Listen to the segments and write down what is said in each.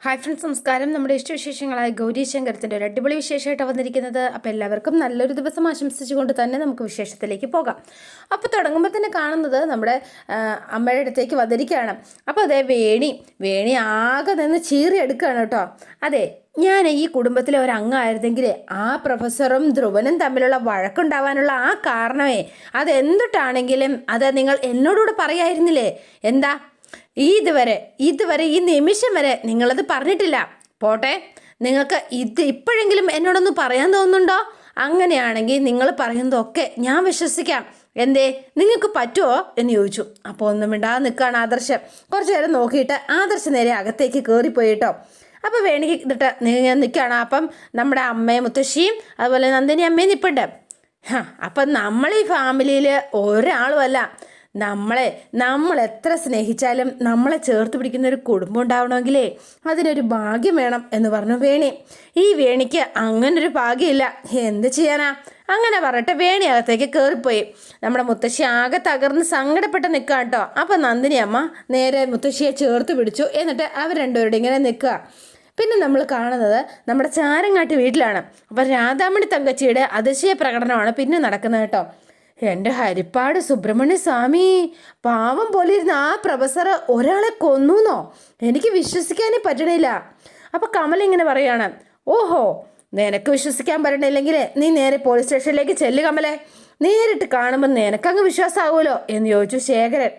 Hi friends, നമസ്കാരം. നമ്മുടെ ഇഷ്ടവിശേഷങ്ങളായ ഗൗരി ശങ്കരത്തിൻ്റെ ഒരു അടിപൊളി വിശേഷമായിട്ട് വന്നിരിക്കുന്നത്. അപ്പോൾ എല്ലാവർക്കും നല്ലൊരു ദിവസം ആശംസിച്ചുകൊണ്ട് തന്നെ നമുക്ക് വിശേഷത്തിലേക്ക് പോകാം. അപ്പോൾ തുടങ്ങുമ്പോൾ തന്നെ കാണുന്നത് നമ്മുടെ അമ്മയുടെ അടുത്തേക്ക് വന്നിരിക്കുകയാണ്. അപ്പോൾ അതേ വേണി ആകെ നിന്ന് ചീറിയെടുക്കുകയാണ് കേട്ടോ. അതെ, ഞാൻ ഈ കുടുംബത്തിലെ ഒരു അംഗമായിരുന്നെങ്കിൽ ആ പ്രൊഫസറും ധ്രുവനും തമ്മിലുള്ള വഴക്കുണ്ടാവാനുള്ള ആ കാരണമേ അതെന്തിട്ടാണെങ്കിലും അത് നിങ്ങൾ എന്നോടുകൂടെ പറയായിരുന്നില്ലേ? എന്താ ഇതുവരെ ഈ നിമിഷം വരെ നിങ്ങളത് പറഞ്ഞിട്ടില്ല. പോട്ടെ, നിങ്ങൾക്ക് ഇപ്പോഴെങ്കിലും എന്നോടൊന്ന് പറയാൻ തോന്നുന്നുണ്ടോ? അങ്ങനെയാണെങ്കിൽ നിങ്ങൾ പറയുന്നതൊക്കെ ഞാൻ വിശ്വസിക്കാം. എന്തേ, നിങ്ങൾക്ക് പറ്റുമോ എന്ന് ചോദിച്ചു. അപ്പോൾ ഒന്നും മിണ്ടാതെ നിൽക്കുകയാണ് ആദർശ്. കുറച്ചു നേരം നോക്കിയിട്ട് ആദർശ് നേരെ അകത്തേക്ക് കയറിപ്പോയിട്ടോ. അപ്പോൾ വേണിക്ക് ഇതിട്ട് ഞാൻ നിൽക്കുകയാണ്. അപ്പം നമ്മുടെ അമ്മയും മുത്തശ്ശിയും അതുപോലെ നന്ദിനി അമ്മയും നിൽപ്പുണ്ട്. അപ്പം നമ്മൾ ഈ ഫാമിലിയിൽ ഒരാളുമല്ല. നമ്മൾ എത്ര സ്നേഹിച്ചാലും നമ്മളെ ചേർത്ത് പിടിക്കുന്ന ഒരു കുടുംബം ഉണ്ടാവണമെങ്കിലേ അതിനൊരു ഭാഗ്യം വേണം എന്ന് പറഞ്ഞു വേണി. ഈ വേണിക്ക് അങ്ങനൊരു ഭാഗ്യമില്ല. എന്ത് ചെയ്യാനാ? അങ്ങനെ പറയട്ടെ, വേണി അകത്തേക്ക് കയറിപ്പോയി. നമ്മുടെ മുത്തശ്ശി ആകെ തകർന്ന് സങ്കടപ്പെട്ട് നിൽക്കുക കേട്ടോ. അപ്പം നന്ദിനി അമ്മ നേരെ മുത്തശ്ശിയെ ചേർത്ത് പിടിച്ചു. എന്നിട്ട് അവർ രണ്ടുപേരുടെ ഇങ്ങനെ നിൽക്കുക. പിന്നെ നമ്മൾ കാണുന്നത് നമ്മുടെ ചാരങ്ങാട്ട് വീട്ടിലാണ്. അപ്പം രാധാമണി തങ്കച്ചിയുടെ അതിശയ പ്രകടനമാണ് പിന്നെ നടക്കുന്നത് കേട്ടോ. എൻ്റെ ഹരിപ്പാട് സുബ്രഹ്മണ്യ സ്വാമി, പാവം പോലെ ഇരുന്ന ആ പ്രൊഫസർ ഒരാളെ കൊന്നൂന്നോ? എനിക്ക് വിശ്വസിക്കാനേ പറ്റണില്ല. അപ്പോൾ കമൽ ഇങ്ങനെ പറയാണ്, ഓഹോ, നിനക്ക് വിശ്വസിക്കാൻ പറ്റണില്ലെങ്കിൽ നീ നേരെ പോലീസ് സ്റ്റേഷനിലേക്ക് ചെല്ലു കമലെ. നേരിട്ട് കാണുമ്പോൾ നിനക്കങ്ങ് വിശ്വാസമാവുമല്ലോ എന്ന് ചോദിച്ചു ശേഖരൻ.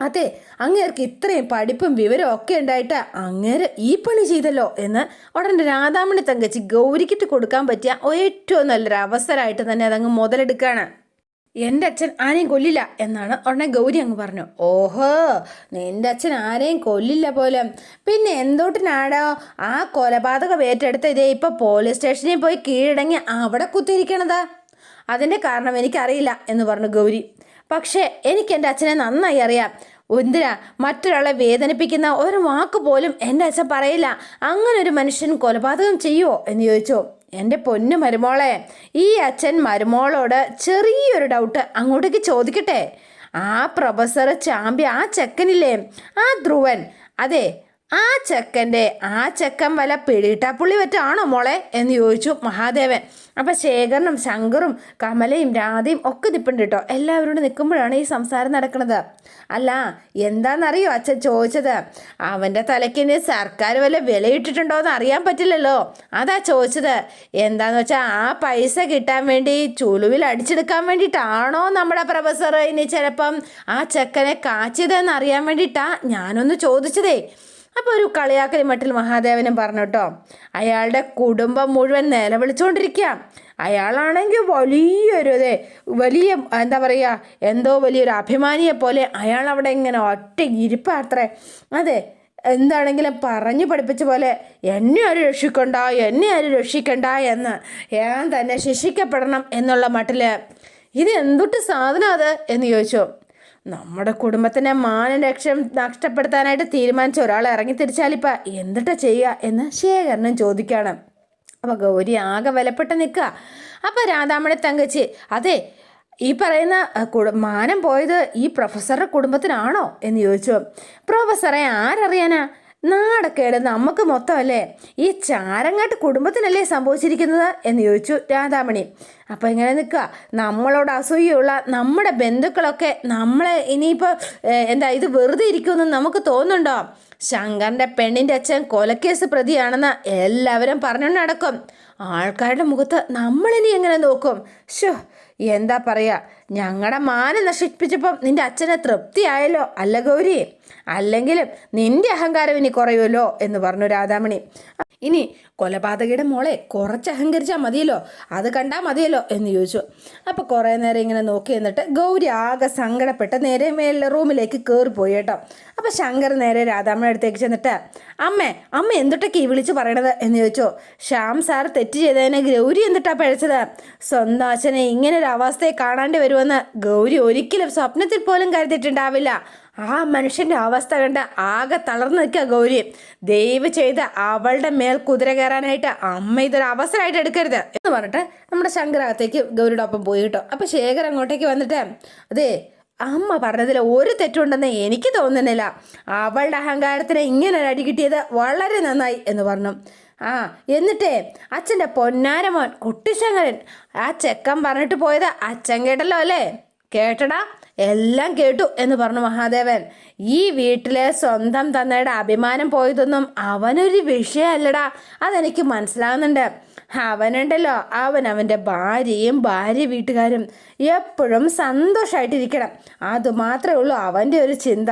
അതെ, അങ്ങേർക്ക് ഇത്രയും പഠിപ്പും വിവരവും ഒക്കെ ഉണ്ടായിട്ട് അങ്ങേര് ഈ പണി ചെയ്തല്ലോ എന്ന് ഉടനെ രാധാമണി തങ്കച്ചി ഗൗരിക്കിട്ട് കൊടുക്കാൻ പറ്റിയ ഏറ്റവും നല്ലൊരു അവസരമായിട്ട് തന്നെ അതങ്ങ് മുതലെടുക്കുകയാണ്. എൻ്റെ അച്ഛൻ ആരെയും കൊല്ലില്ല എന്നാണ് ഉടനെ ഗൗരി അങ്ങ് പറഞ്ഞു. ഓഹോ, നിൻ്റെ അച്ഛൻ ആരെയും കൊല്ലില്ല പോലെ പിന്നെ എന്തൊട്ടിനാടോ ആ കൊലപാതകം ഏറ്റെടുത്ത് ഇതേ ഇപ്പോൾ പോലീസ് സ്റ്റേഷനിൽ പോയി കീഴടങ്ങി അവിടെ കുത്തിയിരിക്കണത്? അതിൻ്റെ കാരണം എനിക്കറിയില്ല എന്ന് പറഞ്ഞു ഗൗരി. പക്ഷേ എനിക്ക് എൻ്റെ അച്ഛനെ നന്നായി അറിയാം. എന്തിനാ മറ്റൊരാളെ വേദനിപ്പിക്കുന്ന ഒരു വാക്ക് പോലും എൻ്റെ അച്ഛൻ പറയില്ല. അങ്ങനെ ഒരു മനുഷ്യൻ കൊലപാതകം ചെയ്യുമോ എന്ന് ചോദിച്ചു. എൻ്റെ പൊന്നു മരുമോളെ, ഈ അച്ഛൻ മരുമോളോട് ചെറിയൊരു ഡൗട്ട് അങ്ങോട്ടേക്ക് ചോദിക്കട്ടെ. ആ പ്രൊഫസർ ചാമ്പി ആ ചെക്കനില്ലേ, ആ ധ്രുവൻ, അതെ ആ ചെക്കൻ വല്ല പിടിയിട്ടാപ്പുള്ളി പറ്റാണോ മോളെ എന്ന് ചോദിച്ചു മഹാദേവൻ. അപ്പം ശേഖരനും ശങ്കറും കമലയും രാധയും ഒക്കെ നിൽപ്പുണ്ട് കേട്ടോ. എല്ലാവരോടും നിൽക്കുമ്പോഴാണ് ഈ സംസാരം നടക്കുന്നത്. അല്ല, എന്താണെന്നറിയോ അച്ഛൻ ചോദിച്ചത്? അവൻ്റെ തലയ്ക്ക് സർക്കാർ വല്ല വിലയിട്ടിട്ടുണ്ടോയെന്ന് അറിയാൻ പറ്റില്ലല്ലോ, അതാ ചോദിച്ചത്. എന്താന്ന് വെച്ചാൽ ആ പൈസ കിട്ടാൻ വേണ്ടി ചുളുവിൽ അടിച്ചെടുക്കാൻ വേണ്ടിയിട്ടാണോ നമ്മുടെ പ്രൊഫസർ ഇനി ചിലപ്പം ആ ചെക്കനെ കാച്ചിയതെന്ന് അറിയാൻ വേണ്ടിയിട്ടാ ഞാനൊന്ന് ചോദിച്ചതേ. അപ്പോൾ ഒരു കളിയാക്കൽ മട്ടിൽ മഹാദേവനും പറഞ്ഞു കേട്ടോ. അയാളുടെ കുടുംബം മുഴുവൻ നിലവിളിച്ചുകൊണ്ടിരിക്കുക. അയാളാണെങ്കിൽ വലിയ എന്താ പറയുക, എന്തോ വലിയൊരു അഭിമാനിയെ പോലെ അയാൾ അവിടെ ഇങ്ങനെ ഒറ്റ ഇരിപ്പാത്രേ. അതെ, എന്താണെങ്കിലും പറഞ്ഞു പഠിപ്പിച്ച പോലെ എന്നെ ആരും രക്ഷിക്കണ്ട എന്ന് ഞാൻ തന്നെ ശിക്ഷിക്കപ്പെടണം എന്നുള്ള മട്ടിൽ. ഇത് എന്തൊട്ട് സാധനം അത് എന്ന് ചോദിച്ചു. നമ്മുടെ കുടുംബത്തിനെ മാനരക്ഷം നഷ്ടപ്പെടുത്താനായിട്ട് തീരുമാനിച്ച ഒരാൾ ഇറങ്ങി തിരിച്ചാലിപ്പോൾ എന്തിട്ടാ ചെയ്യുക എന്ന് ശേഖരനും ചോദിക്കുകയാണ്. അപ്പോൾ ഗൗരി ആകെ വിലപ്പെട്ട് നിൽക്കുക. അപ്പോൾ രാധാമണി തങ്കച്ചി, അതെ ഈ പറയുന്ന മാനം പോയത് ഈ പ്രൊഫസറുടെ കുടുംബത്തിനാണോ എന്ന് ചോദിച്ചു. പ്രൊഫസറെ ആരറിയാനാ? നാടക്കേട് നമുക്ക് മൊത്തമല്ലേ, ഈ ചാരങ്ങാട്ട് കുടുംബത്തിനല്ലേ സംഭവിച്ചിരിക്കുന്നത് എന്ന് ചോദിച്ചു രാധാമണി. അപ്പോൾ ഇങ്ങനെ നിൽക്കുക. നമ്മളോട് അസൂയുള്ള നമ്മുടെ ബന്ധുക്കളൊക്കെ നമ്മളെ ഇനിയിപ്പോൾ ഇത് വെറുതെ ഇരിക്കുമെന്ന് നമുക്ക് തോന്നുന്നുണ്ടോ? ശങ്കറിൻ്റെ പെണ്ണിൻ്റെ അച്ഛൻ കൊലക്കേസ് പ്രതിയാണെന്ന് എല്ലാവരും പറഞ്ഞു നടക്കും. ആൾക്കാരുടെ മുഖത്ത് നമ്മളിനി എങ്ങനെ നോക്കും? ഷോ, എന്താ പറയുക, ഞങ്ങളുടെ മാനം നശിപ്പിച്ചപ്പം നിൻ്റെ അച്ഛനെ തൃപ്തിയായല്ലോ അല്ല ഗൗരി? അല്ലെങ്കിലും നിൻ്റെ അഹങ്കാരം ഇനി കുറയുമല്ലോ എന്ന് പറഞ്ഞു രാധാമണി. ഇനി കൊലപാതകയുടെ മോളെ കുറച്ച് അഹങ്കരിച്ചാൽ മതിയല്ലോ, അത് കണ്ടാൽ മതിയല്ലോ എന്ന് ചോദിച്ചു. അപ്പോൾ കുറേ നേരം ഇങ്ങനെ നോക്കി എന്നിട്ട് ഗൗരി ആകെ സങ്കടപ്പെട്ട് നേരെ മേലെ റൂമിലേക്ക് കയറിപ്പോയി കേട്ടോ. അപ്പോൾ ശങ്കർ നേരെ രാധാമണി അടുത്തേക്ക് ചെന്നിട്ട്, അമ്മ എന്തൊട്ടൊക്കെ ഈ വിളിച്ച് പറയണത് എന്ന് ചോദിച്ചു. ശ്യാം സാർ തെറ്റ് ചെയ്തതിനെ ഗൗരി എന്തിട്ടാ പഴച്ചത്? സ്വന്തം അച്ഛനെ ഇങ്ങനൊരു അവസ്ഥയെ കാണാണ്ട് വരുമെന്ന് ഗൗരി ഒരിക്കലും സ്വപ്നത്തിൽ പോലും കരുതിയിട്ടുണ്ടാവില്ല. ആ മനുഷ്യൻ്റെ അവസ്ഥ കണ്ട് ആകെ തളർന്നു നിൽക്കുക ഗൗരി. ദയവ് ചെയ്ത് അവളുടെ മേൽ കുതിര കയറാനായിട്ട് അമ്മ ഇതൊരു അവസരമായിട്ട് എടുക്കരുത് എന്ന് പറഞ്ഞിട്ട് നമ്മുടെ ശങ്കരകത്തേക്ക് ഗൗരിയുടെ ഒപ്പം പോയി കേട്ടോ. അപ്പോൾ ശേഖർ അങ്ങോട്ടേക്ക് വന്നിട്ട്, അതെ അമ്മ പറഞ്ഞതിൽ ഒരു തെറ്റുണ്ടെന്ന് എനിക്ക് തോന്നുന്നില്ല. അവളുടെ അഹങ്കാരത്തിന് ഇങ്ങനെ ഒരു അടി കിട്ടിയത് വളരെ നന്നായി എന്ന് പറഞ്ഞു. ആ എന്നിട്ടേ അച്ഛൻ്റെ പൊന്നാരമോൻ കുട്ടിശങ്കരൻ ആ ചെക്കൻ പറഞ്ഞിട്ട് പോയത് അച്ഛൻ കേട്ടല്ലോ അല്ലേ? കേട്ടടാ, എല്ലാം കേട്ടു എന്ന് പറഞ്ഞു മഹാദേവൻ. ഈ വീട്ടിലെ സ്വന്തം തന്നയുടെ അഭിമാനം പോയതൊന്നും അവനൊരു വിഷയമല്ലടാ, അതെനിക്ക് മനസ്സിലാകുന്നുണ്ട്. അവനുണ്ടല്ലോ, അവൻ്റെ ഭാര്യയും ഭാര്യ വീട്ടുകാരും എപ്പോഴും സന്തോഷമായിട്ടിരിക്കണം, അതുമാത്രമേ ഉള്ളൂ അവൻ്റെ ഒരു ചിന്ത.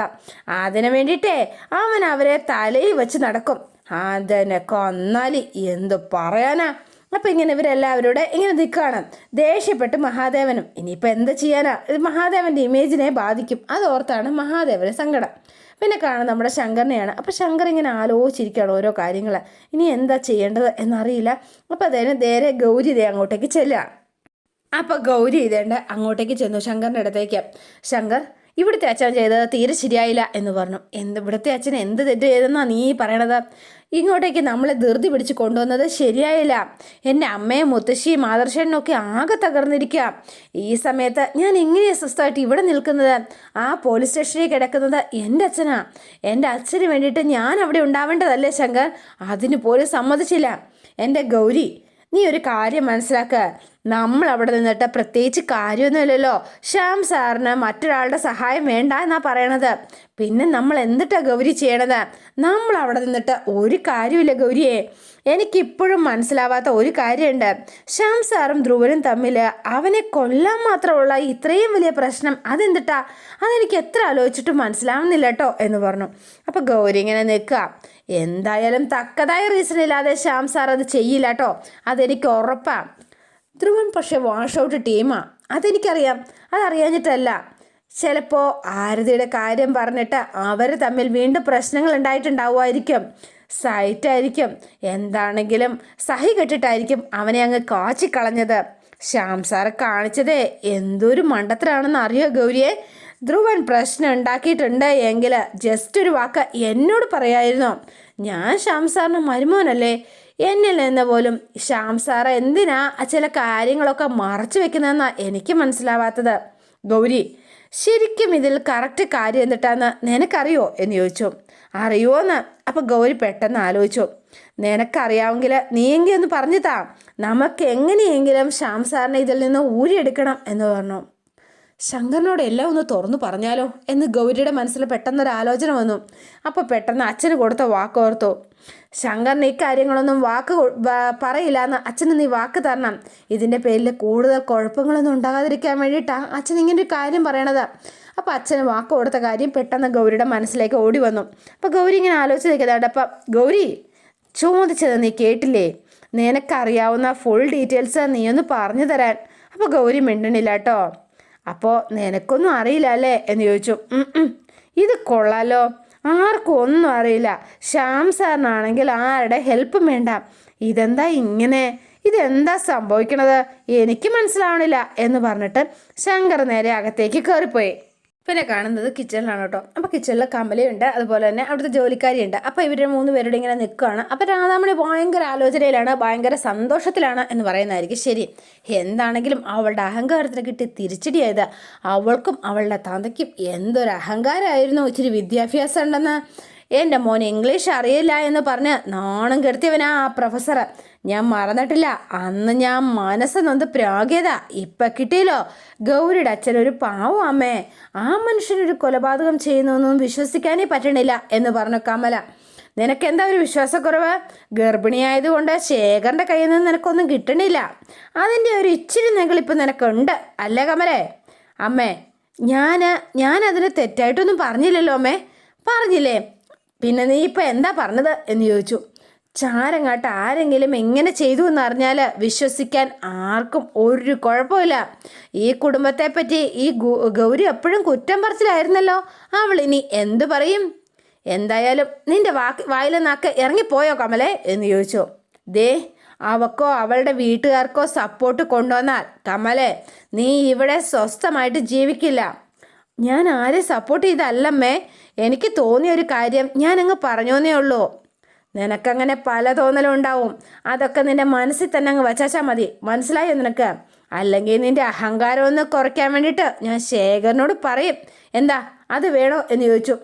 അതിനു വേണ്ടിയിട്ടേ അവൻ അവരെ തലയിൽ വെച്ച് നടക്കും. അതിനെ കൊന്നാലി എന്തു പറയാനാ. അപ്പം ഇങ്ങനെ ഇവരെല്ലാവരോടെ ഇങ്ങനെ നിൽക്കുകയാണ്. ദേഷ്യപ്പെട്ട് മഹാദേവനും. ഇനിയിപ്പോൾ എന്താ ചെയ്യാനാ, ഇത് മഹാദേവൻ്റെ ഇമേജിനെ ബാധിക്കും, അതോർത്താണ് മഹാദേവന് സങ്കടം. പിന്നെ കാണാൻ നമ്മുടെ ശങ്കറിനെയാണ്. അപ്പോൾ ശങ്കർ ഇങ്ങനെ ആലോചിച്ചിരിക്കുകയാണ് ഓരോ കാര്യങ്ങൾ, ഇനി എന്താ ചെയ്യേണ്ടത് എന്നറിയില്ല. അപ്പോൾ അതിന് നേരെ ഗൗരി ഇതേ അങ്ങോട്ടേക്ക് ചെല്ലുക. അപ്പോൾ ഗൗരി ഇതേണ്ട അങ്ങോട്ടേക്ക് ചെന്നു ശങ്കറിൻ്റെ അടുത്തേക്ക്. ശങ്കർ, ഇവിടുത്തെ അച്ഛൻ ചെയ്തത് തീരെ ശരിയായില്ല എന്ന് പറഞ്ഞു. ഇവിടുത്തെ അച്ഛൻ എന്ത് തെറ്റ് ചെയ്തെന്നാണ് നീ പറയണത്? ഇങ്ങോട്ടേക്ക് നമ്മളെ ധൃതി പിടിച്ച് കൊണ്ടുവന്നത് ശരിയായില്ല. എൻ്റെ അമ്മയും മുത്തശ്ശിയും ആദർശനും ഒക്കെ ആകെ തകർന്നിരിക്കുക. ഈ സമയത്ത് ഞാൻ എങ്ങനെയാണ് സ്വസ്ഥമായിട്ട് ഇവിടെ നിൽക്കുന്നത്? ആ പോലീസ് സ്റ്റേഷനിൽ കിടക്കുന്നത് എൻ്റെ അച്ഛനാ. എൻ്റെ അച്ഛന് വേണ്ടിയിട്ട് ഞാൻ അവിടെ ഉണ്ടാവേണ്ടതല്ലേ ശങ്കർ? അതിന് പോലും സമ്മതിച്ചില്ല. എൻ്റെ ഗൗരി, നീ ഒരു കാര്യം മനസ്സിലാക്കുക, നമ്മൾ അവിടെ നിന്നിട്ട് പ്രത്യേകിച്ച് കാര്യമൊന്നുമില്ലല്ലോ. ശ്യാം സാറിന് മറ്റൊരാളുടെ സഹായം വേണ്ട എന്നാ പറയണത്. പിന്നെ നമ്മൾ എന്തിട്ടാ ഗൗരി ചെയ്യണത്? നമ്മൾ അവിടെ നിന്നിട്ട് ഒരു കാര്യമില്ല ഗൗരിയെ. എനിക്കിപ്പോഴും മനസ്സിലാവാത്ത ഒരു കാര്യമുണ്ട്. ശ്യാം സാറും ധ്രുവനും തമ്മിൽ അവനെ കൊല്ലാൻ മാത്രമുള്ള ഇത്രയും വലിയ പ്രശ്നം അതെന്തിട്ടാ? അതെനിക്ക് എത്ര ആലോചിച്ചിട്ടും മനസ്സിലാവുന്നില്ല കേട്ടോ എന്ന് പറഞ്ഞു. അപ്പോൾ ഗൗരി ഇങ്ങനെ നിൽക്കുക. എന്തായാലും തക്കതായ റീസൺ ഇല്ലാതെ ശ്യാം സാർ അത് ചെയ്യില്ല കേട്ടോ, അതെനിക്ക് ഉറപ്പാണ്. ധ്രുവൻ പക്ഷെ വാഷ് ഔട്ട് ടീമാണ്, അതെനിക്കറിയാം. അതറിയാഞ്ഞിട്ടല്ല, ചിലപ്പോൾ ആരതിയുടെ കാര്യം പറഞ്ഞിട്ട് അവർ തമ്മിൽ വീണ്ടും പ്രശ്നങ്ങൾ ഉണ്ടായിട്ടുണ്ടാവുമായിരിക്കും. സൈറ്റായിരിക്കും, എന്താണെങ്കിലും സഹി കെട്ടിട്ടായിരിക്കും അവനെ അങ്ങ് കാച്ചിക്കളഞ്ഞത്. ശ്യാം സാറെ കാണിച്ചതേ എന്തൊരു മണ്ടത്തരാണെന്ന് അറിയോ ഗൗരിയെ? ധ്രുവൻ പ്രശ്നം ഉണ്ടാക്കിയിട്ടുണ്ട് എങ്കിൽ ജസ്റ്റ് ഒരു വാക്ക് എന്നോട് പറയായിരുന്നു. ഞാൻ ശ്യാം സാറിന് മരുമോനല്ലേ? എന്നിൽ നിന്ന് പോലും ശ്യാം സാറ് എന്തിനാ ചില കാര്യങ്ങളൊക്കെ മറച്ചു വെക്കുന്നതെന്നാണ് എനിക്ക് മനസ്സിലാവാത്തത്. ഗൗരി, ശരിക്കും ഇതിൽ കറക്റ്റ് കാര്യം എന്നിട്ടാന്ന് നിനക്കറിയോ എന്ന് ചോദിച്ചു. അറിയുമോന്ന്? അപ്പം ഗൗരി പെട്ടെന്ന് ആലോചിച്ചു. നിനക്കറിയാമെങ്കിൽ നീയെങ്കിൽ ഒന്ന് പറഞ്ഞു താ, നമുക്ക് എങ്ങനെയെങ്കിലും ശ്യാം സാറിനെ ഇതിൽ നിന്ന് ഊരിയെടുക്കണം എന്ന് പറഞ്ഞു. ശങ്കറിനോട് എല്ലാം ഒന്ന് തുറന്നു പറഞ്ഞാലോ എന്ന് ഗൗരിയുടെ മനസ്സിൽ പെട്ടെന്നൊരു ആലോചന വന്നു. അപ്പോൾ പെട്ടെന്ന് അച്ഛന് കൊടുത്ത വാക്കോർത്തു. ശങ്കറിന് ഇക്കാര്യങ്ങളൊന്നും പറയില്ല എന്ന് അച്ഛന് നീ വാക്ക് തരണം. ഇതിൻ്റെ പേരിൽ കൂടുതൽ കുഴപ്പങ്ങളൊന്നും ഉണ്ടാകാതിരിക്കാൻ വേണ്ടിയിട്ടാണ് അച്ഛൻ ഇങ്ങനെ ഒരു കാര്യം പറയണത്. അപ്പോൾ അച്ഛന് വാക്ക് കൊടുത്ത കാര്യം പെട്ടെന്ന് ഗൗരിയുടെ മനസ്സിലേക്ക് ഓടി വന്നു. അപ്പോൾ ഗൗരി ഇങ്ങനെ ആലോചിച്ച് നിൽക്കുന്നുണ്ട്. അപ്പം ഗൗരി, ചോദിച്ചത് നീ കേട്ടില്ലേ? നിനക്കറിയാവുന്ന ഫുൾ ഡീറ്റെയിൽസ് നീ ഒന്ന് പറഞ്ഞു തരാൻ. അപ്പോൾ ഗൗരി മിണ്ടണില്ല കേട്ടോ. അപ്പോൾ നിനക്കൊന്നും അറിയില്ല അല്ലേ എന്ന് ചോദിച്ചു. ഇത് കൊള്ളാലോ, ആർക്കും ഒന്നും അറിയില്ല. ശ്യാം സാറിനാണെങ്കിൽ ആരുടെ ഹെൽപ്പും വേണ്ട. ഇതെന്താ ഇങ്ങനെ? ഇതെന്താ സംഭവിക്കണത്? എനിക്ക് മനസ്സിലാവണില്ല എന്ന് പറഞ്ഞിട്ട് ശങ്കർ നേരെ അകത്തേക്ക് കയറിപ്പോയി. പിന്നെ കാണുന്നത് കിച്ചണിലാണ് കേട്ടോ. അപ്പോൾ കിച്ചണിൽ കമലയുണ്ട്, അതുപോലെ തന്നെ അവിടുത്തെ ജോലിക്കാരിയുണ്ട്. അപ്പോൾ ഇവരുടെ 3 പേരുടെ ഇങ്ങനെ നിൽക്കുകയാണ്. അപ്പോൾ രാധാമണി ഭയങ്കര ആലോചനയിലാണ്, ഭയങ്കര സന്തോഷത്തിലാണ് എന്ന് പറയുന്നതായിരിക്കും ശരി. എന്താണെങ്കിലും അവളുടെ അഹങ്കാരത്തിന് കിട്ടി തിരിച്ചടിയായത്. അവൾക്കും അവളുടെ തന്തയ്ക്കും എന്തൊരു അഹങ്കാരമായിരുന്നു. ഇച്ചിരി വിദ്യാഭ്യാസം ഉണ്ടെന്ന്. എൻ്റെ മോൻ ഇംഗ്ലീഷ് അറിയില്ല എന്ന് പറഞ്ഞ് നാണം കെടുത്തിയവനാ ആ പ്രൊഫസർ. ഞാൻ മറന്നിട്ടില്ല, അന്ന് ഞാൻ മനസ്സ് നൊന്ത് പ്രാഗിയതാ. ഇപ്പം കിട്ടിയല്ലോ. ഗൗരിയുടെ അച്ഛനൊരു പാവം അമ്മേ, ആ മനുഷ്യനൊരു കൊലപാതകം ചെയ്യുന്നൊന്നും വിശ്വസിക്കാനേ പറ്റണില്ല എന്ന് പറഞ്ഞു കമല. നിനക്കെന്താ ഒരു വിശ്വാസക്കുറവ്? ഗർഭിണിയായതുകൊണ്ട് ശേഖറിൻ്റെ കയ്യിൽ നിന്ന് നിനക്കൊന്നും കിട്ടണില്ല. അതിൻ്റെ ഒരു ഇച്ചിരി നെകളിപ്പ് നിനക്കുണ്ട് അല്ലേ കമലേ? അമ്മേ, ഞാനതിന് തെറ്റായിട്ടൊന്നും പറഞ്ഞില്ലല്ലോ അമ്മേ. പറഞ്ഞില്ലേ? പിന്നെ നീ ഇപ്പം എന്താ പറഞ്ഞത് എന്ന് ചോദിച്ചു. ചാരങ്ങാട്ട് ആരെങ്കിലും എങ്ങനെ ചെയ്തു എന്നറിഞ്ഞാൽ വിശ്വസിക്കാൻ ആർക്കും ഒരു കുഴപ്പമില്ല. ഈ കുടുംബത്തെപ്പറ്റി ഈ ഗൗരി എപ്പോഴും കുറ്റം പറച്ചിലായിരുന്നല്ലോ. അവൾ ഇനി എന്തു പറയും? എന്തായാലും നിന്റെ വായിലെ നാക്ക് ഇറങ്ങിപ്പോയോ കമലേ എന്ന് ചോദിച്ചു. ദേ, അവക്കോ അവളുടെ വീട്ടുകാർക്കോ സപ്പോർട്ട് കൊണ്ടുവന്നാൽ കമലേ, നീ ഇവിടെ സ്വസ്ഥമായിട്ട് ജീവിക്കില്ല. ഞാൻ ആരെ സപ്പോർട്ട് ചെയ്തല്ലമ്മേ, എനിക്ക് തോന്നിയൊരു കാര്യം ഞാനങ്ങ് പറഞ്ഞോന്നേ ഉള്ളൂ. നിനക്കങ്ങനെ പല തോന്നലും ഉണ്ടാവും, അതൊക്കെ നിന്റെ മനസ്സിൽ തന്നെ അങ്ങ് വച്ചാൽ മതി. മനസ്സിലായോ നിനക്ക്? അല്ലെങ്കിൽ നിൻ്റെ അഹങ്കാരം ഒന്ന് കുറയ്ക്കാൻ വേണ്ടിയിട്ട് ഞാൻ ശേഖരനോട് പറയും. എന്താ അത് വേണോ എന്ന് ചോദിച്ചു.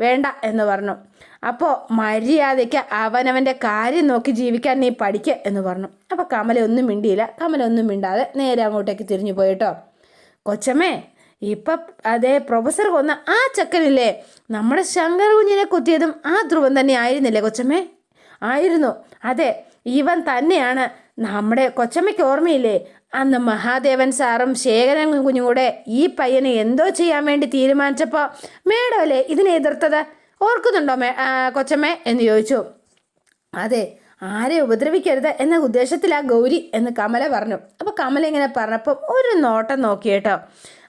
വേണ്ട എന്ന് പറഞ്ഞു. അപ്പോൾ മര്യാദയ്ക്ക് അവനവൻ്റെ കാര്യം നോക്കി ജീവിക്കാൻ നീ പഠിക്കുക എന്ന് പറഞ്ഞു. അപ്പോൾ കമല ഒന്നും മിണ്ടിയില്ല. കമല ഒന്നും മിണ്ടാതെ നേരെ അങ്ങോട്ടേക്ക് തിരിഞ്ഞു പോയിട്ടോ. കൊച്ചമ്മേ, ഇപ്പം അതേ പ്രൊഫസർ കൊന്ന ആ ചക്കനില്ലേ, നമ്മുടെ ശങ്കർ കുഞ്ഞിനെ കുത്തിയതും ആ ധ്രുവൻ തന്നെ ആയിരുന്നില്ലേ കൊച്ചമ്മേ? ആയിരുന്നു. അതെ, ഇവൻ തന്നെയാണ്. നമ്മുടെ കൊച്ചമ്മയ്ക്ക് ഓർമ്മയില്ലേ, അന്ന് മഹാദേവൻ സാറും ശേഖരൻ കുഞ്ഞും കൂടെ ഈ പയ്യനെ എന്തോ ചെയ്യാൻ വേണ്ടി തീരുമാനിച്ചപ്പോൾ മേഡമല്ലേ ഇതിനെ എതിർത്തത്? ഓർക്കുന്നുണ്ടോ കൊച്ചമ്മേ എന്ന് ചോദിച്ചു. അതെ, ആരെ ഉപദ്രവിക്കരുത് എന്ന ഉദ്ദേശത്തിലാ ഗൗരി എന്ന് കമല പറഞ്ഞു. അപ്പോൾ കമല ഇങ്ങനെ പറഞ്ഞപ്പം ഒരു നോട്ടം നോക്കിയേട്ടോ.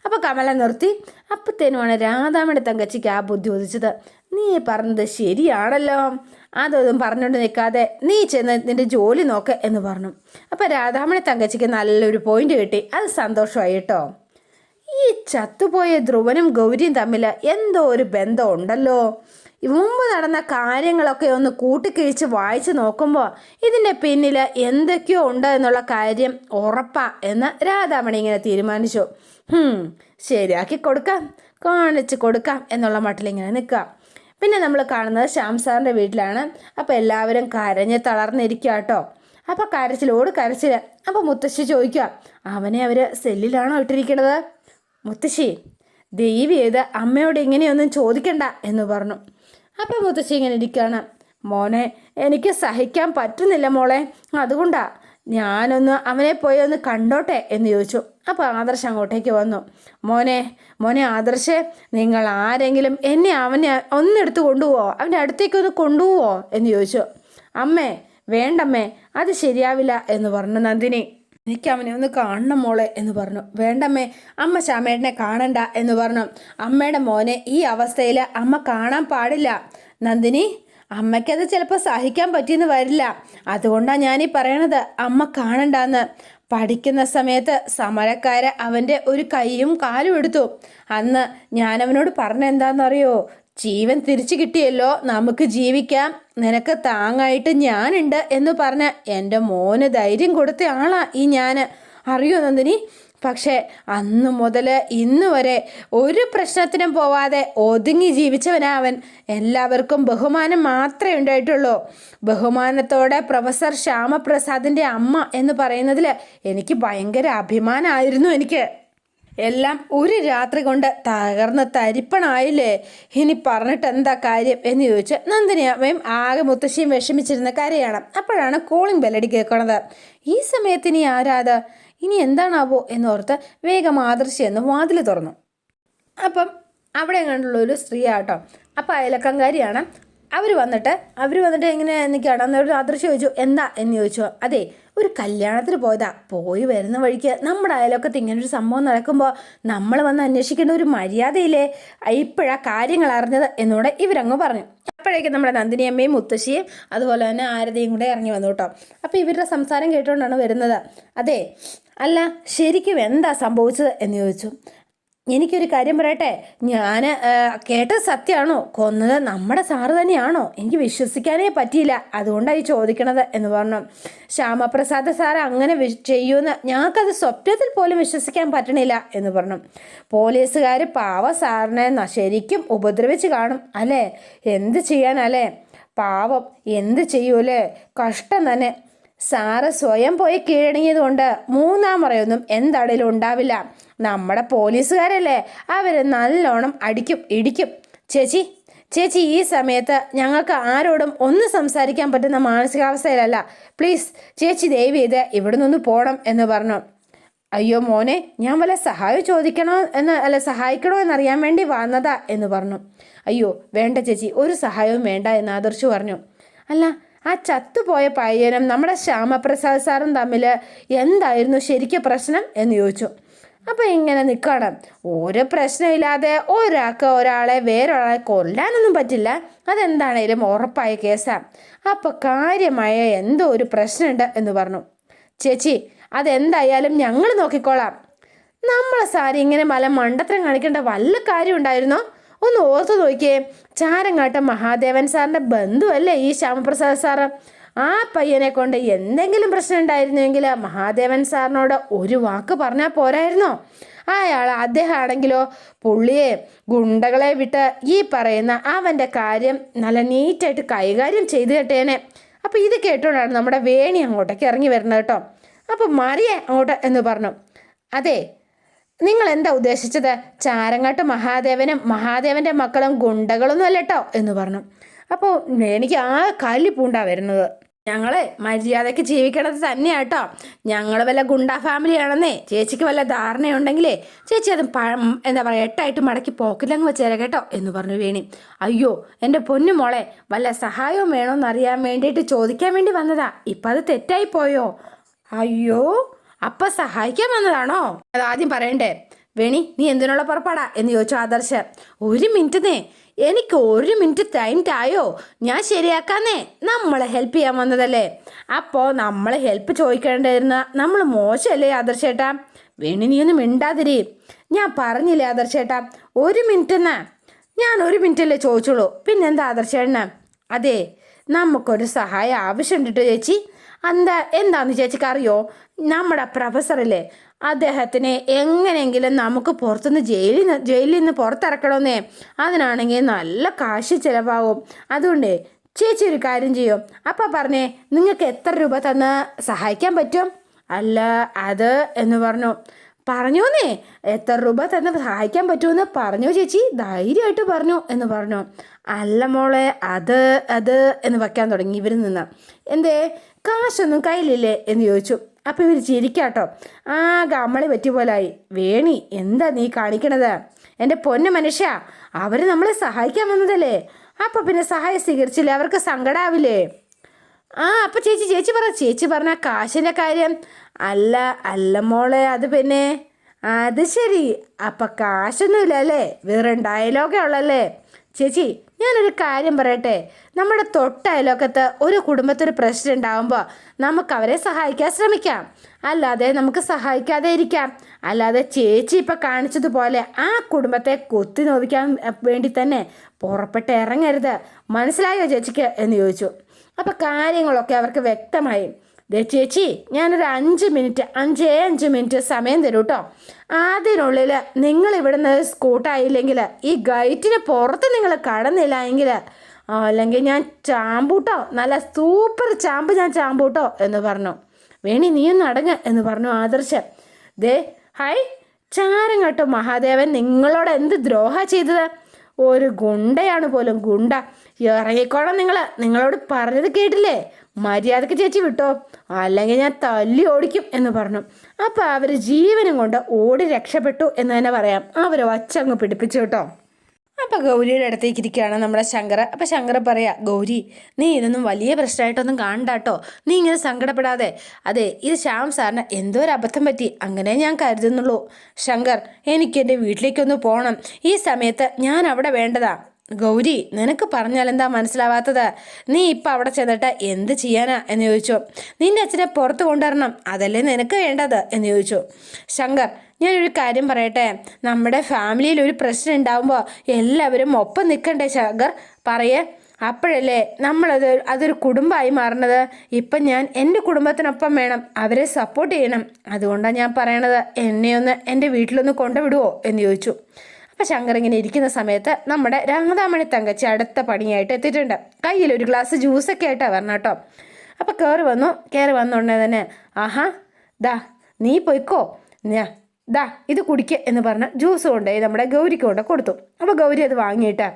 അപ്പോൾ കമല നിർത്തി. അപ്പത്തേനുമാണ് രാധാമണി തങ്കച്ചിക്ക് ആ ബുദ്ധി ഉദിച്ചത്. നീ പറഞ്ഞത് ശരിയാണല്ലോ, അതൊന്നും പറഞ്ഞുകൊണ്ട് നിൽക്കാതെ നീ ചെന്ന് നിൻ്റെ ജോലി നോക്ക് എന്ന് പറഞ്ഞു. അപ്പോൾ രാധാമണി തങ്കച്ചിക്ക് നല്ലൊരു പോയിന്റ് കിട്ടി. അത് സന്തോഷമായി കേട്ടോ. ഈ ചത്തുപോയ ധ്രുവനും ഗൗരിയും തമ്മിൽ എന്തോ ഒരു ബന്ധം ഉണ്ടല്ലോ. മുമ്പ് നടന്ന കാര്യങ്ങളൊക്കെ ഒന്ന് കൂട്ടിക്കിഴിച്ച് വായിച്ച് നോക്കുമ്പോൾ ഇതിൻ്റെ പിന്നിൽ എന്തൊക്കെയോ ഉണ്ട് എന്നുള്ള കാര്യം ഉറപ്പാ എന്ന് രാധാമണി ഇങ്ങനെ തീരുമാനിച്ചു. ശരിയാക്കി കൊടുക്കാം, കാണിച്ച് കൊടുക്കാം എന്നുള്ള മട്ടിലിങ്ങനെ നിൽക്കാം. പിന്നെ നമ്മൾ കാണുന്നത് ശ്യാം സാറിൻ്റെ വീട്ടിലാണ്. അപ്പോൾ എല്ലാവരും കരഞ്ഞ് തളർന്നിരിക്കുക കേട്ടോ. അപ്പോൾ കരച്ചിലോട് കരച്ചിൽ. അപ്പോൾ മുത്തശ്ശി ചോദിക്കുക, അവനെ അവർ സെല്ലിലാണോ ഇട്ടിരിക്കണത്? മുത്തശ്ശി, ദൈവം ചെയ്ത് അമ്മയോട് ഇങ്ങനെയൊന്നും ചോദിക്കണ്ട എന്ന് പറഞ്ഞു. അപ്പോൾ മുത്തശ്ശി ഇങ്ങനെ ഇരിക്കുകയാണ്. മോനെ, എനിക്ക് സഹിക്കാൻ പറ്റുന്നില്ല മോളെ, അതുകൊണ്ടാ ഞാനൊന്ന് അവനെ പോയി ഒന്ന് കണ്ടോട്ടെ എന്ന് ചോദിച്ചു. അപ്പോൾ ആദർശ് അങ്ങോട്ടേക്ക് വന്നു. മോനെ ആദർശേ, നിങ്ങൾ ആരെങ്കിലും എന്നെ അവനെ ഒന്നെടുത്ത് കൊണ്ടുപോവോ, അവൻ്റെ അടുത്തേക്കൊന്ന് കൊണ്ടുപോവോ എന്ന് ചോദിച്ചു. അമ്മേ, വേണ്ടമ്മേ, അത് ശരിയാവില്ല എന്ന് പറഞ്ഞു നന്ദിനി. എനിക്ക് അവനെ ഒന്ന് കാണണം മോളെ എന്ന് പറഞ്ഞു. വേണ്ടമ്മേ, അമ്മ ശ്യാമേട്ടനെ കാണണ്ട എന്ന് പറഞ്ഞു. അമ്മയുടെ മോനെ ഈ അവസ്ഥയിൽ അമ്മ കാണാൻ പാടില്ല നന്ദിനി. അമ്മയ്ക്കത് ചിലപ്പോൾ സഹിക്കാൻ പറ്റിയെന്ന് വരില്ല. അതുകൊണ്ടാണ് ഞാനീ പറയണത് അമ്മ കാണണ്ടെന്ന്. പഠിക്കുന്ന സമയത്ത് സമരക്കാരെ അവൻ്റെ ഒരു കൈയും കാലും എടുത്തു. അന്ന് ഞാനവനോട് പറഞ്ഞെന്താണെന്നറിയോ? ജീവൻ തിരിച്ചു കിട്ടിയല്ലോ, നമുക്ക് ജീവിക്കാം, നിനക്ക് താങ്ങായിട്ട് ഞാനുണ്ട് എന്ന് പറഞ്ഞ് എൻ്റെ മോന് ധൈര്യം കൊടുത്ത ആളാ ഈ ഞാൻ, അറിയോ നന്ദിനി? പക്ഷേ അന്ന് മുതൽ ഇന്ന് വരെ ഒരു പ്രശ്നത്തിനും പോവാതെ ഒതുങ്ങി ജീവിച്ചവനാ അവൻ. എല്ലാവർക്കും ബഹുമാനം മാത്രമേ ഉണ്ടായിട്ടുള്ളൂ. ബഹുമാനത്തോടെ പ്രൊഫസർ ശ്യാമപ്രസാദിൻ്റെ അമ്മ എന്ന് പറയുന്നതിൽ എനിക്ക് ഭയങ്കര അഭിമാനമായിരുന്നു. എനിക്ക് എല്ലാം ഒരു രാത്രി കൊണ്ട് തകർന്ന് തരിപ്പണായില്ലേ, ഇനി പറഞ്ഞിട്ട് എന്താ കാര്യം എന്ന് ചോദിച്ച് നന്ദിനി അമ്മയും ആകെ മുത്തശ്ശിയും വിഷമിച്ചിരുന്ന കാര്യമാണ്. അപ്പോഴാണ് കോളിംഗ് ബെല്ലടി കേൾക്കണത്. ഈ സമയത്ത് ഇനി ആരാത്, ഇനി എന്താണാവോ എന്നോർത്ത് വേഗം ആദർശി എന്ന് വാതിൽ തുറന്നു. അപ്പം അവിടെ കണ്ടുള്ളൊരു സ്ത്രീ ആട്ടോ. അപ്പം അയലക്കംകാരിയാണ്. അവർ വന്നിട്ട് എങ്ങനെ നിൽക്കുകയാണ് എന്നൊരു ആദർശം ചോദിച്ചു. എന്താ എന്ന് ചോദിച്ചു. അതെ, ഒരു കല്യാണത്തിന് പോയതാ, പോയി വരുന്ന വഴിക്ക് നമ്മുടെ അയലൊക്കത്ത് ഇങ്ങനൊരു സംഭവം നടക്കുമ്പോൾ നമ്മൾ വന്ന് അന്വേഷിക്കേണ്ട ഒരു മര്യാദയില്ലേ, ഇപ്പോഴാ കാര്യങ്ങൾ അറിഞ്ഞത് എന്നോട് ഇവരങ്ങ് പറഞ്ഞു. അപ്പോഴേക്കും നമ്മുടെ നന്ദിനിയമ്മയും മുത്തശ്ശിയും അതുപോലെ തന്നെ ആരതിയും കൂടെ ഇറങ്ങി വന്നു കേട്ടോ. അപ്പോൾ ഇവരുടെ സംസാരം കേട്ടുകൊണ്ടാണ് വരുന്നത്. അതെ, അല്ല ശരിക്കും എന്താ സംഭവിച്ചത് എന്ന് ചോദിച്ചു. എനിക്കൊരു കാര്യം പറയട്ടെ, ഞാൻ കേട്ടത് സത്യമാണോ? കൊന്നത് നമ്മുടെ സാറ് തന്നെയാണോ? എനിക്ക് വിശ്വസിക്കാനേ പറ്റിയില്ല, അതുകൊണ്ടാണ് ഈ ചോദിക്കണത് എന്ന് പറഞ്ഞു. ശ്യാമപ്രസാദ് സാറ് അങ്ങനെ ചെയ്യുമെന്ന് ഞങ്ങൾക്കത് സ്വപ്നത്തിൽ പോലും വിശ്വസിക്കാൻ പറ്റണില്ല എന്ന് പറഞ്ഞു. പോലീസുകാർ പാവ സാറിനെ ശരിക്കും ഉപദ്രവിച്ച് കാണും അല്ലേ? എന്ത് ചെയ്യാനല്ലേ, പാവം എന്ത് ചെയ്യൂലേ, കഷ്ടം തന്നെ. സാറ് സ്വയം പോയി കീഴടങ്ങിയത് കൊണ്ട് മൂന്നാം മുറയൊന്നും എന്താണേലും ഉണ്ടാവില്ല. നമ്മുടെ പോലീസുകാരല്ലേ, അവർ നല്ലോണം അടിക്കും ഇടിക്കും. ചേച്ചി ഈ സമയത്ത് ഞങ്ങൾക്ക് ആരോടും ഒന്നും സംസാരിക്കാൻ പറ്റുന്ന മാനസികാവസ്ഥയിലല്ല. പ്ലീസ് ചേച്ചി ദയവ് ചെയ്ത് ഇവിടെ നിന്ന് പോകണം എന്ന് പറഞ്ഞു. അയ്യോ മോനെ, ഞാൻ വല്ല സഹായം ചോദിക്കണോ സഹായിക്കണോ എന്നറിയാൻ വേണ്ടി വന്നതാ എന്ന് പറഞ്ഞു. അയ്യോ വേണ്ട ചേച്ചി, ഒരു സഹായവും വേണ്ട എന്ന് ആദർശ് പറഞ്ഞു. അല്ല, ആ ചത്തുപോയ പയ്യനും നമ്മുടെ ശ്യാമപ്രസാദ് സാറും തമ്മിൽ എന്തായിരുന്നു ശരിക്കും പ്രശ്നം എന്ന് ചോദിച്ചു. അപ്പോൾ ഇങ്ങനെ നിൽക്കണം. ഒരു പ്രശ്നമില്ലാതെ ഒരാളെ വേറൊരാളെ കൊല്ലാനൊന്നും പറ്റില്ല, അതെന്താണേലും ഉറപ്പായ കേസാണ്. അപ്പോൾ കാര്യമായ എന്തോ ഒരു പ്രശ്നമുണ്ട് എന്ന് പറഞ്ഞു. ചേച്ചി അതെന്തായാലും ഞങ്ങൾ നോക്കിക്കോളാം. നമ്മളെ സാരി ഇങ്ങനെ മണ്ടത്തരം കാണിക്കേണ്ട വല്ല കാര്യം ഉണ്ടായിരുന്നോ? ഒന്ന് ഓർത്തു നോക്കിയേ, ചാരങ്ങാട്ടം മഹാദേവൻ സാറിൻ്റെ ബന്ധുവല്ലേ ഈ ശ്യാമപ്രസാദ് സാറ്? ആ പയ്യനെ കൊണ്ട് എന്തെങ്കിലും പ്രശ്നം ഉണ്ടായിരുന്നുവെങ്കിൽ മഹാദേവൻ സാറിനോട് ഒരു വാക്ക് പറഞ്ഞാൽ പോരായിരുന്നോ? അദ്ദേഹം ആണെങ്കിലോ പുള്ളിയെ ഗുണ്ടകളെ വിട്ട് ഈ പറയുന്ന അവൻ്റെ കാര്യം നല്ല നീറ്റായിട്ട് കൈകാര്യം ചെയ്ത് കേട്ടേനെ. അപ്പോൾ ഇത് കേട്ടോണ്ടാണ് നമ്മുടെ വേണി അങ്ങോട്ടേക്ക് ഇറങ്ങി വരുന്നത് കേട്ടോ. അപ്പോൾ മറിയേ അങ്ങോട്ട് എന്ന് പറഞ്ഞു. അതെ, നിങ്ങൾ എന്താ ഉദ്ദേശിച്ചത്? ചാരങ്ങാട്ട് മഹാദേവൻ്റെ മക്കളും ഗുണ്ടകളൊന്നും അല്ല കേട്ടോ എന്ന് പറഞ്ഞു. അപ്പോൾ എനിക്ക് ആ കലി പൂണ്ടാ വരുന്നത്. ഞങ്ങളെ മര്യാദയ്ക്ക് ജീവിക്കണത് തന്നെയാട്ടോ. ഞങ്ങൾ വല്ല ഗുണ്ടാ ഫാമിലിയാണെന്നേ ചേച്ചിക്ക് വല്ല ധാരണയുണ്ടെങ്കിലേ ചേച്ചി അത് എന്താ പറയുക 8 മടക്കി പോക്കറ്റിലങ്ങ് വെച്ചേരാ കേട്ടോ എന്ന് പറഞ്ഞു വേണി. അയ്യോ എൻ്റെ പൊന്നു മോളെ, വല്ല സഹായവും വേണമെന്ന് അറിയാൻ വേണ്ടിയിട്ട് ചോദിക്കാൻ വേണ്ടി വന്നതാ. ഇപ്പം അത് തെറ്റായിപ്പോയോ? അയ്യോ, അപ്പം സഹായിക്കാൻ വന്നതാണോ? അത് ആദ്യം പറയണ്ടേ. വേണി, നീ എന്തിനുള്ള പുറപ്പാടാ എന്ന് ചോദിച്ചു ആദർശ്. 1 മിനിറ്റ് എനിക്ക് 1 മിനിറ്റ് ടൈം തായോ, ഞാൻ ശരിയാക്കാന്നേ. നമ്മളെ ഹെൽപ്പ് ചെയ്യാൻ വന്നതല്ലേ. അപ്പോൾ നമ്മളെ ഹെൽപ്പ് ചോദിക്കേണ്ടിരുന്ന നമ്മൾ മോശമല്ലേ ആദർശേട്ടാ? വേണി, നീ ഒന്നും മിണ്ടാതിരി. ഞാൻ പറഞ്ഞില്ലേ ആദർശേട്ടാ 1 മിനിറ്റ് എന്നാ. ഞാൻ 1 മിനിറ്റല്ലേ ചോദിച്ചോളൂ, പിന്നെന്താ ആദർശേട്ടന്? അതെ, നമുക്കൊരു സഹായം ആവശ്യമുണ്ട് ചേച്ചി. എന്താന്ന് ചേച്ചിക്ക് അറിയോ? നമ്മുടെ പ്രൊഫസറില്ലേ, അദ്ദേഹത്തിനെ എങ്ങനെയെങ്കിലും നമുക്ക് പുറത്തുനിന്ന് ജയിലിൽ നിന്ന് പുറത്തിറക്കണമെന്നേ. അതിനാണെങ്കിൽ നല്ല കാശ് ചിലവാകും. അതുകൊണ്ടേ ചേച്ചി ഒരു കാര്യം ചെയ്യും. അപ്പം പറഞ്ഞേ, നിങ്ങൾക്ക് എത്ര രൂപ തന്ന് സഹായിക്കാൻ പറ്റും? അല്ല അത് എന്ന് പറഞ്ഞോന്നേ, എത്ര രൂപ തന്ന് സഹായിക്കാൻ പറ്റുമെന്ന് പറഞ്ഞു ചേച്ചി, ധൈര്യമായിട്ട് പറഞ്ഞു എന്ന് പറഞ്ഞു. അല്ല മോളെ, അത് എന്ന് വയ്ക്കാൻ തുടങ്ങി ഇവരിൽ നിന്ന്. എന്തേ, കാശൊന്നും കയ്യിലില്ലേ എന്ന് ചോദിച്ചു. അപ്പോൾ ഇവർ ചിരിക്കാട്ടോ. ആകെ അമ്മളി പറ്റിയ പോലായി. വേണി, എന്താ നീ കാണിക്കണത്? എൻ്റെ പൊന്ന മനുഷ്യ, അവർ നമ്മളെ സഹായിക്കാൻ വന്നതല്ലേ. അപ്പോൾ പിന്നെ സഹായം സ്വീകരിച്ചില്ലേ, അവർക്ക് സങ്കടാവില്ലേ? അപ്പോൾ ചേച്ചി പറഞ്ഞ കാശിൻ്റെ കാര്യം. അല്ല മോളെ, അത് പിന്നെ അത് ശരി, അപ്പം കാശൊന്നുമില്ല അല്ലേ? വേറെ ഡയലോഗേ ഉള്ളല്ലേ? ചേച്ചി, ഞാനൊരു കാര്യം പറയട്ടെ. നമ്മുടെ തൊട്ടയലോക്കത്ത് ഒരു കുടുംബത്തിന് പ്രശ്നം ഉണ്ടാകുമ്പോൾ നമുക്ക് അവരെ സഹായിക്കാൻ ശ്രമിക്കാം, അല്ലാതെ നമുക്ക് സഹായിക്കാതെ ഇരിക്കാം. അല്ലാതെ ചേച്ചി ഇപ്പം കാണിച്ചതുപോലെ ആ കുടുംബത്തെ കുത്തി നോവിക്കാൻ വേണ്ടി തന്നെ പുറപ്പെട്ട് ഇറങ്ങരുത്. മനസ്സിലായോ ചേച്ചിക്ക് എന്ന് ചോദിച്ചു. അപ്പം കാര്യങ്ങളൊക്കെ അവർക്ക് വ്യക്തമായി. ചേച്ചി, ഞാനൊരു 5 മിനിറ്റ് സമയം തരൂ കേട്ടോ. അതിനുള്ളിൽ നിങ്ങൾ ഇവിടുന്ന് സ്കൂട്ടായില്ലെങ്കിൽ, ഈ ഗൈറ്റിന് പുറത്ത് നിങ്ങൾ കടന്നില്ല എങ്കിൽ, അല്ലെങ്കിൽ ഞാൻ ചാമ്പൂട്ടോ, നല്ല സൂപ്പർ ചാമ്പ് ഞാൻ ചാമ്പൂട്ടോ എന്ന് പറഞ്ഞു. വേണി, നീയൊന്ന് അടങ്ങ് എന്ന് പറഞ്ഞു ആദർശ്. ഹായ്, ചാരങ്ങാട്ടോ മഹാദേവൻ നിങ്ങളോട് എന്ത് ദ്രോഹ ചെയ്തത്? ഒരു ഗുണ്ടയാണ് പോലും, ഗുണ്ട. ഇറങ്ങിക്കോണം നിങ്ങളോട് പറഞ്ഞത് കേട്ടില്ലേ? മര്യാദക്ക് ചേച്ചി വിട്ടോ, അല്ലെങ്കിൽ ഞാൻ തല്ലി ഓടിക്കും എന്ന് പറഞ്ഞു. അപ്പോൾ അവർ ജീവനും കൊണ്ട് ഓടി രക്ഷപ്പെട്ടു എന്ന് തന്നെ പറയാം. അവർ വച്ചങ്ങ് പിടിപ്പിച്ചു കേട്ടോ. അപ്പോൾ ഗൗരിയുടെ അടുത്തേക്ക് ഇരിക്കുകയാണ് നമ്മുടെ ശങ്കർ. അപ്പോൾ ശങ്കർ പറയാ, ഗൗരി, നീ ഇതൊന്നും വലിയ പ്രശ്നമായിട്ടൊന്നും കാണണ്ട കേട്ടോ. നീ ഇങ്ങനെ സങ്കടപ്പെടാതെ. അതെ, ഇത് ശ്യാം സാറിന് എന്തോ ഒരു അബദ്ധം പറ്റി, അങ്ങനെ ഞാൻ കരുതുന്നുള്ളൂ. ശങ്കർ, എനിക്ക് എൻ്റെ വീട്ടിലേക്കൊന്ന് പോകണം. ഈ സമയത്ത് ഞാൻ അവിടെ വേണ്ടതാ. ഗൗരി, നിനക്ക് പറഞ്ഞാൽ എന്താ മനസ്സിലാവാത്തത്? നീ ഇപ്പം അവിടെ ചെന്നിട്ട് എന്ത് ചെയ്യാനാ എന്ന് ചോദിച്ചു. നിന്റെ അച്ഛനെ പുറത്ത് കൊണ്ടുവരണം, അതല്ലേ നിനക്ക് വേണ്ടത് എന്ന് ചോദിച്ചു. ശങ്കർ, ഞാനൊരു കാര്യം പറയട്ടെ. നമ്മുടെ ഫാമിലിയിൽ ഒരു പ്രശ്നം ഉണ്ടാകുമ്പോൾ എല്ലാവരും ഒപ്പം നിൽക്കണ്ടേ ശങ്കർ? പറയേ, അപ്പോഴല്ലേ അതൊരു കുടുംബമായി മാറണത്. ഇപ്പം ഞാൻ എൻ്റെ കുടുംബത്തിനൊപ്പം വേണം, അവരെ സപ്പോർട്ട് ചെയ്യണം. അതുകൊണ്ടാണ് ഞാൻ പറയണത്, എന്നെ എൻ്റെ വീട്ടിലൊന്ന് കൊണ്ടുവിടുവോ എന്ന് ചോദിച്ചു. അപ്പം ശങ്കർ ഇങ്ങനെ ഇരിക്കുന്ന സമയത്ത് നമ്മുടെ രാധാമണി തങ്കച്ചി അടുത്ത പണിയായിട്ട് എത്തിയിട്ടുണ്ട്. കയ്യിലൊരു ഗ്ലാസ് ജ്യൂസൊക്കെ ആയിട്ടാണ് വരണം കേട്ടോ. അപ്പോൾ കയറി വന്നുടനെ തന്നെ, ആഹാ നീ പോയിക്കോ, ഇത് കുടിക്കുക എന്ന് പറഞ്ഞ് ജ്യൂസ് കൊണ്ടുപോയി നമ്മുടെ ഗൗരിക്ക് കൊണ്ട് കൊടുത്തു. അപ്പോൾ ഗൗരി അത് വാങ്ങിയിട്ട്,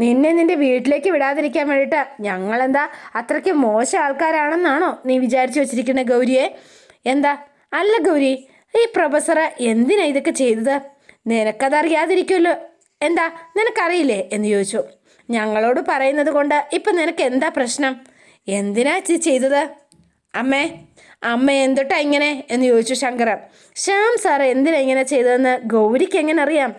നിന്റെ വീട്ടിലേക്ക് വിടാതിരിക്കാൻ വേണ്ടിയിട്ട് ഞങ്ങളെന്താ അത്രയ്ക്ക് മോശം ആൾക്കാരാണെന്നാണോ നീ വിചാരിച്ചു വെച്ചിരിക്കുന്നത് ഗൗരിയെ? അല്ല ഗൗരി, ഈ പ്രൊഫസറ് എന്തിനാ ഇതൊക്കെ ചെയ്തത്? നിനക്കതറിയാതിരിക്കുമല്ലോ. നിനക്കറിയില്ലേ എന്ന് ചോദിച്ചു. ഞങ്ങളോട് പറയുന്നത് കൊണ്ട് ഇപ്പം നിനക്ക് എന്താ പ്രശ്നം? എന്തിനാ ചെയ്തത്? അമ്മ എന്തൊട്ടാ ഇങ്ങനെ എന്ന് ചോദിച്ചു ശങ്കർ. ശ്യാം സാറ് എന്തിനാ ഇങ്ങനെ ചെയ്തതെന്ന് ഗൗരിക്ക് എങ്ങനെ അറിയാം?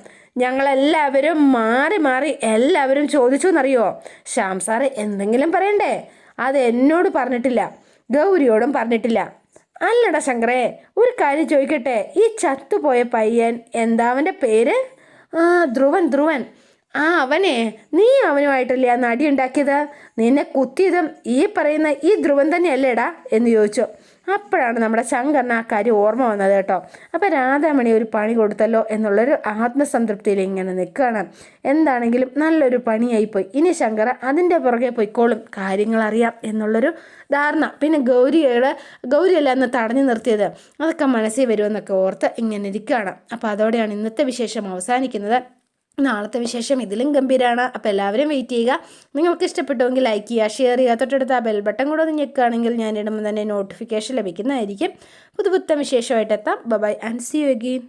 ഞങ്ങളെല്ലാവരും മാറി എല്ലാവരും ചോദിച്ചു എന്നറിയോ? ശ്യാം സാറ് എന്തെങ്കിലും പറയണ്ടേ? അത് എന്നോട് പറഞ്ഞിട്ടില്ല, ഗൗരിയോടും പറഞ്ഞിട്ടില്ല. അല്ലടാ ശങ്കറേ, ഒരു കാര്യം ചോദിക്കട്ടെ. ഈ ചത്തുപോയ പയ്യൻ എന്താ അവൻ്റെ പേര്? ധ്രുവൻ. അവനെ നീ അവനുമായിട്ടല്ലേ ആ നടി ഉണ്ടാക്കിയത്, നിന്നെ കുത്തിയതും ഈ പറയുന്ന ഈ ധ്രുവൻ തന്നെയല്ലേടാ എന്ന് ചോദിച്ചു. അപ്പോഴാണ് നമ്മുടെ ശങ്കറിന് ആ കാര്യം ഓർമ്മ വന്നത് കേട്ടോ. അപ്പം രാധാമണി ഒരു പണി കൊടുത്തല്ലോ എന്നുള്ളൊരു ആത്മസംതൃപ്തിയിൽ ഇങ്ങനെ നിൽക്കുകയാണ്. എന്താണെങ്കിലും നല്ലൊരു പണിയായിപ്പോയി, ഇനി ശങ്കർ അതിൻ്റെ പുറകെ പോയിക്കോളും, കാര്യങ്ങളറിയാം എന്നുള്ളൊരു ധാരണ. പിന്നെ ഗൗരിയല്ല അന്ന് തടഞ്ഞു നിർത്തിയത്, അതൊക്കെ മനസ്സിൽ വരുമെന്നൊക്കെ ഓർത്ത് ഇങ്ങനെ ഇരിക്കുകയാണ്. അപ്പോൾ അതോടെയാണ് ഇന്നത്തെ വിശേഷം അവസാനിക്കുന്നത്. നാളത്തെ വിശേഷം ഇതിലും ഗംഭീരമാണ്. അപ്പോൾ എല്ലാവരും വെയിറ്റ് ചെയ്യുക. നിങ്ങൾക്ക് ഇഷ്ടപ്പെട്ടുവെങ്കിൽ ലൈക്ക് ചെയ്യുക, ഷെയർ ചെയ്യുക, തൊട്ടടുത്ത് ആ ബെൽ ബട്ടൺ കൂടെ ഒന്ന് ഞെക്കുകയാണെങ്കിൽ ഞാൻ ഇടുമ്പോൾ തന്നെ നോട്ടിഫിക്കേഷൻ ലഭിക്കുന്നതായിരിക്കും. പുതുപുത്തൻ വിശേഷമായിട്ട് എത്താം. Bye and see you again.